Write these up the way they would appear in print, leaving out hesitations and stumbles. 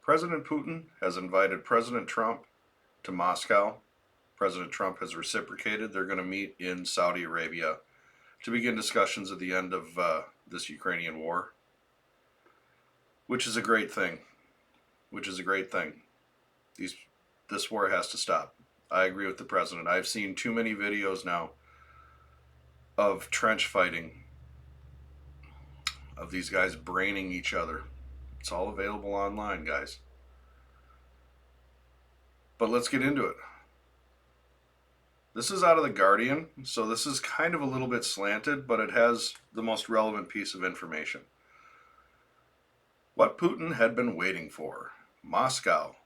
President Putin has invited President Trump to Moscow. President Trump has reciprocated. They're going to meet in Saudi Arabia to begin discussions at the end of this Ukrainian war, which is a great thing. This war has to stop. I agree with the president. I've seen too many videos now of trench fighting, of these guys braining each other. It's all available online, guys. But let's get into it. This is out of The Guardian, so this is kind of a little bit slanted, but it has the most relevant piece of information. What Putin had been waiting for. Moscow,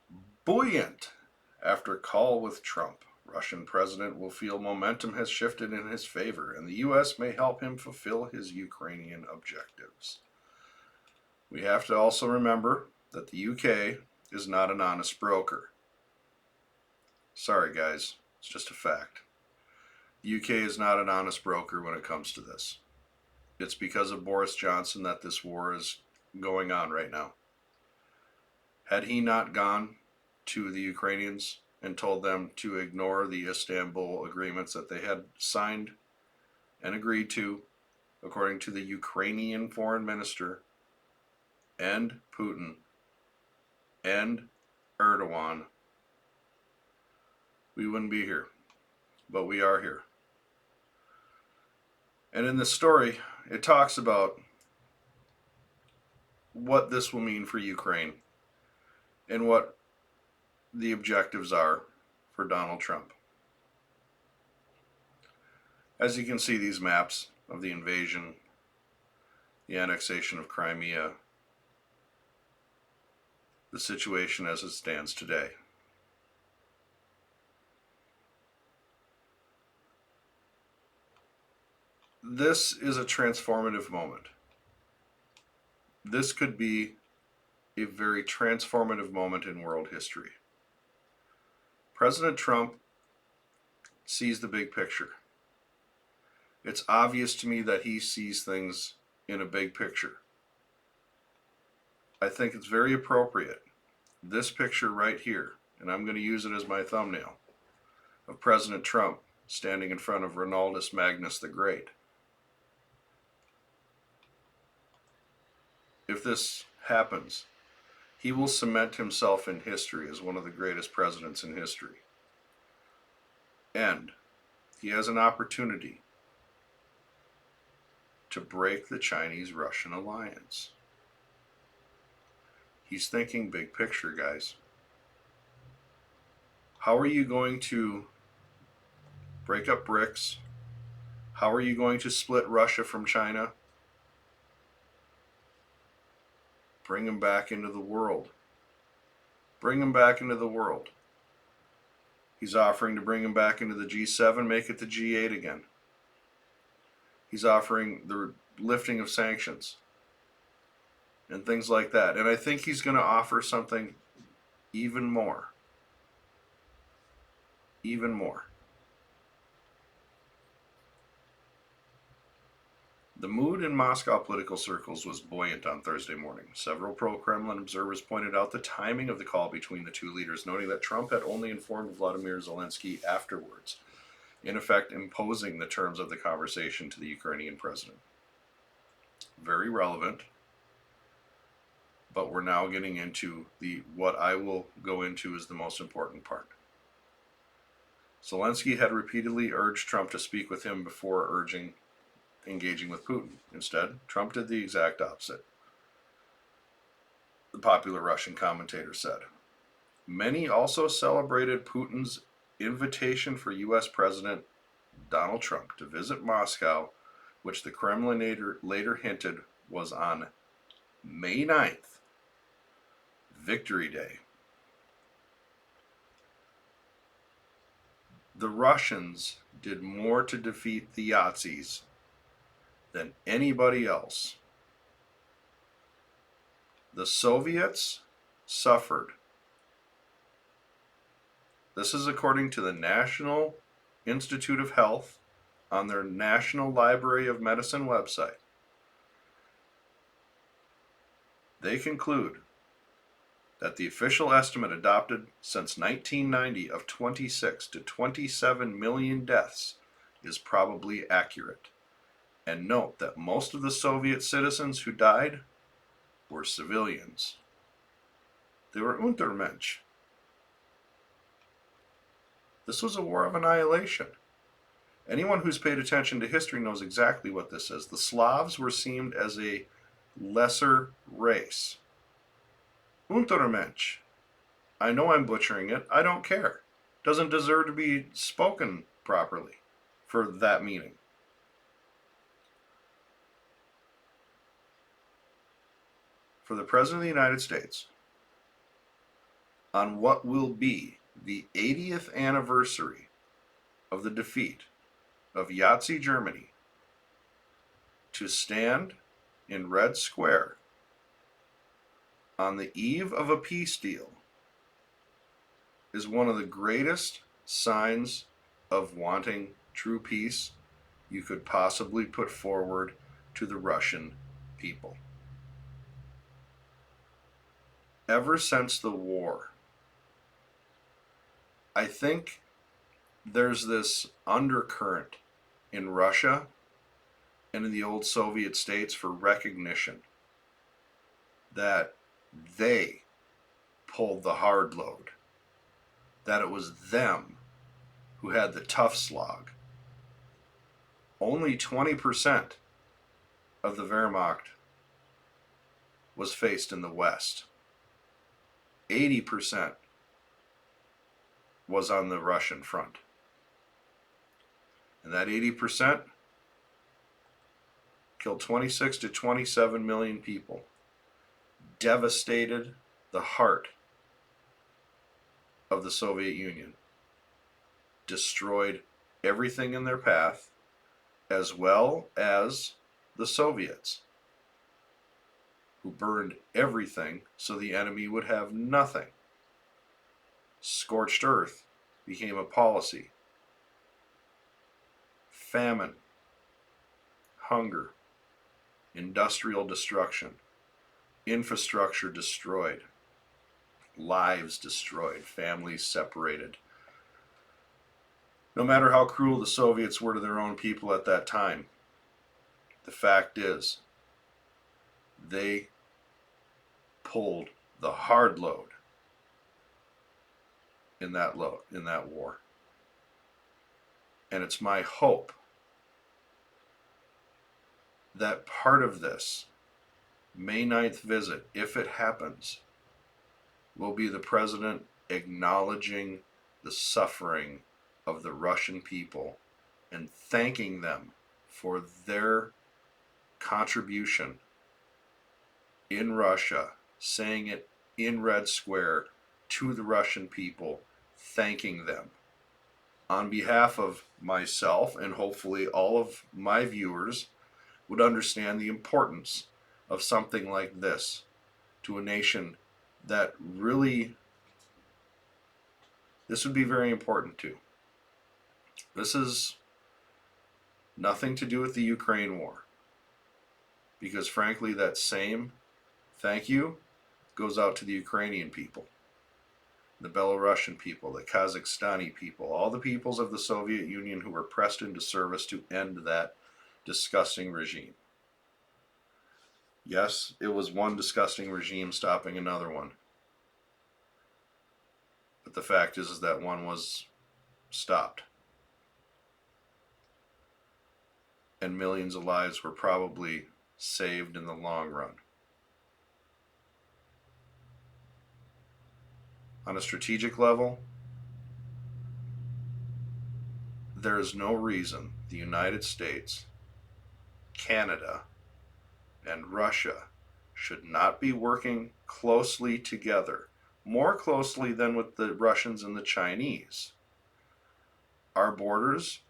buoyant after call with Trump. Russian president will feel momentum has shifted in his favor, and the U.S. may help him fulfill his Ukrainian objectives. We have to also remember that the UK is not an honest broker. Sorry, guys, it's just a fact. The UK is not an honest broker when it comes to this. It's because of Boris Johnson that this war is going on right now. Had he not gone to the Ukrainians and told them to ignore the Istanbul agreements that they had signed and agreed to, according to the Ukrainian foreign minister, and Putin and Erdogan, we wouldn't be here. But we are here. And in this story, it talks about what this will mean for Ukraine and what the objectives are for Donald Trump. As you can see, these maps of the invasion, the annexation of Crimea, the situation as it stands today. This is a transformative moment. This could be a very transformative moment in world history. President Trump sees the big picture. It's obvious to me that he sees things in a big picture. I think it's very appropriate, this picture right here, and I'm going to use it as my thumbnail, of President Trump standing in front of Ronaldus Magnus the Great. If this happens, he will cement himself in history as one of the greatest presidents in history. And he has an opportunity to break the Chinese-Russian alliance. He's thinking big picture, guys. How are you going to break up BRICS? How are you going to split Russia from China? Bring them back into the world. Bring them back into the world. He's offering to bring them back into the G7, make it the G8 again. He's offering the lifting of sanctions and things like that. And I think he's going to offer something even more. Even more. The mood in Moscow political circles was buoyant on Thursday morning. Several pro-Kremlin observers pointed out the timing of the call between the two leaders, noting that Trump had only informed Vladimir Zelensky afterwards, in effect imposing the terms of the conversation to the Ukrainian president. Very relevant, but we're now getting into what I will go into is the most important part. Zelensky had repeatedly urged Trump to speak with him before engaging with Putin. Instead, Trump did the exact opposite. The popular Russian commentator said. Many also celebrated Putin's invitation for U.S. President Donald Trump to visit Moscow, which the Kremlin later hinted was on May 9th, Victory Day. The Russians did more to defeat the Yazidis than anybody else. The Soviets suffered. This is according to the National Institute of Health on their National Library of Medicine website. They conclude that the official estimate adopted since 1990 of 26 to 27 million deaths is probably accurate. And note that most of the Soviet citizens who died were civilians. They were Untermensch. This was a war of annihilation. Anyone who's paid attention to history knows exactly what this is. The Slavs were seen as a lesser race. Untermensch. I know I'm butchering it. I don't care. Doesn't deserve to be spoken properly for that meaning. For the President of the United States, on what will be the 80th anniversary of the defeat of Nazi Germany, to stand in Red Square on the eve of a peace deal is one of the greatest signs of wanting true peace you could possibly put forward to the Russian people. Ever since the war, I think there's this undercurrent in Russia and in the old Soviet states for recognition that they pulled the hard load, that it was them who had the tough slog. Only 20% of the Wehrmacht was faced in the West. 80% was on the Russian front. And that 80% killed 26 to 27 million people, devastated the heart of the Soviet Union, destroyed everything in their path, as well as the Soviets, who burned everything so the enemy would have nothing. Scorched earth became a policy. Famine, hunger, industrial destruction, infrastructure destroyed, lives destroyed, families separated. No matter how cruel the Soviets were to their own people at that time, the fact is, they pulled the hard load in that war. And it's my hope that part of this May 9th visit, if it happens, will be the president acknowledging the suffering of the Russian people and thanking them for their contribution in Russia, saying it in Red Square to the Russian people, thanking them. On behalf of myself and hopefully all of my viewers would understand the importance of something like this to a nation that really, this would be very important to. This is nothing to do with the Ukraine war, because frankly that same thank you goes out to the Ukrainian people, the Belarusian people, the Kazakhstani people, all the peoples of the Soviet Union who were pressed into service to end that disgusting regime. Yes, it was one disgusting regime stopping another one. But the fact is that one was stopped. And millions of lives were probably saved in the long run. On a strategic level, there is no reason the United States, Canada, and Russia should not be working closely together, more closely than with the Russians and the Chinese. Our borders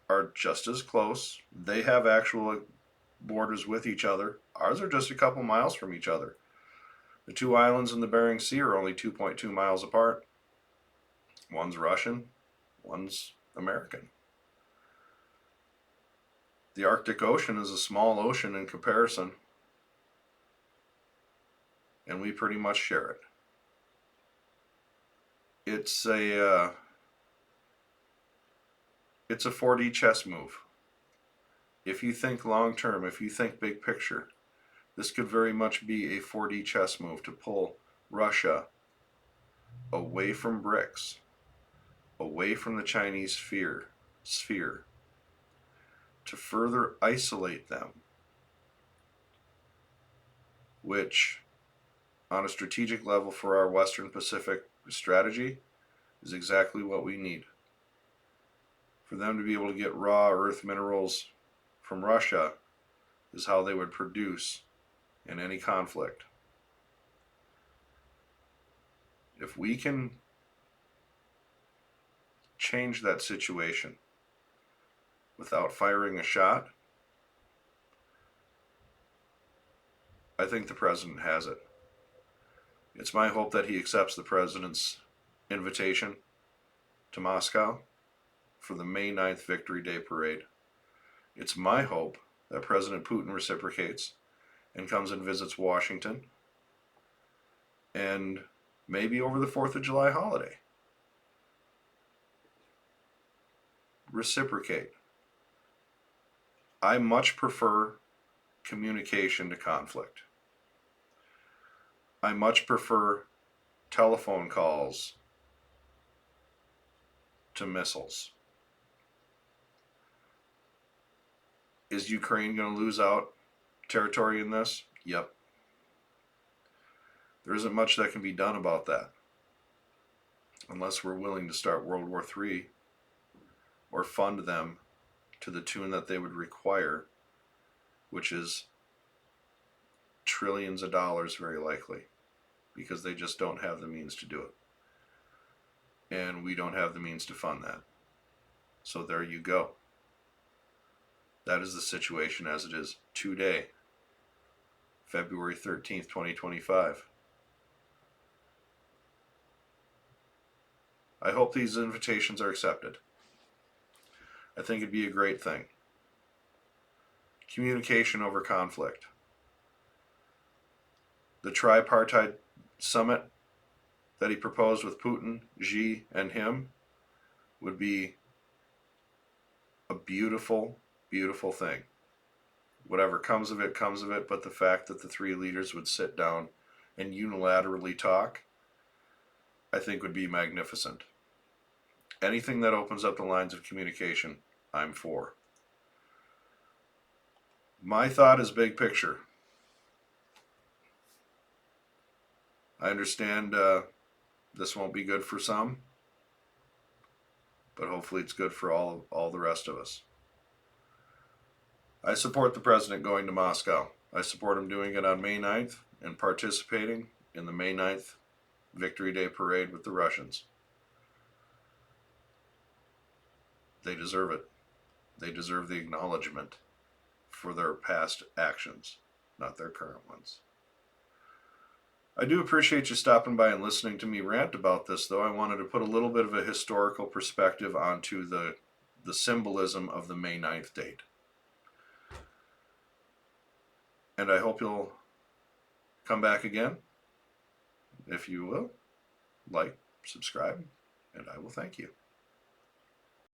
are just as close. They have actual borders with each other. Ours are just a couple miles from each other. The two islands in the Bering Sea are only 2.2 miles apart. One's Russian, one's American. The Arctic Ocean is a small ocean in comparison, and we pretty much share it. It's a 4D chess move. If you think long term, if you think big picture, this could very much be a 4D chess move to pull Russia away from BRICS, away from the Chinese sphere, to further isolate them, which, on a strategic level for our Western Pacific strategy, is exactly what we need. For them to be able to get raw earth minerals from Russia is how they would produce in any conflict. If we can change that situation without firing a shot, I think the president has it. It's my hope that he accepts the president's invitation to Moscow for the May 9th Victory Day parade. It's my hope that President Putin reciprocates and comes and visits Washington, and maybe over the 4th of July holiday. Reciprocate. I much prefer communication to conflict. I much prefer telephone calls to missiles. Is Ukraine going to lose out territory in this? Yep. There isn't much that can be done about that unless we're willing to start World War III or fund them to the tune that they would require, which is trillions of dollars very likely, because they just don't have the means to do it. And we don't have the means to fund that. So there you go. That is the situation as it is today, February 13th, 2025. I hope these invitations are accepted. I think it'd be a great thing. Communication over conflict. The tripartite summit that he proposed with Putin, Xi, and him would be a beautiful, beautiful thing. Whatever comes of it, comes of it, but the fact that the three leaders would sit down and unilaterally talk, I think would be magnificent. Anything that opens up the lines of communication, I'm for. My thought is big picture. I understand this won't be good for some, but hopefully it's good for all the rest of us. I support the president going to Moscow. I support him doing it on May 9th and participating in the May 9th Victory Day parade with the Russians. They deserve it. They deserve the acknowledgement for their past actions, not their current ones. I do appreciate you stopping by and listening to me rant about this, though. I wanted to put a little bit of a historical perspective onto the symbolism of the May 9th date. And I hope you'll come back again. If you will, like, subscribe, and I will thank you.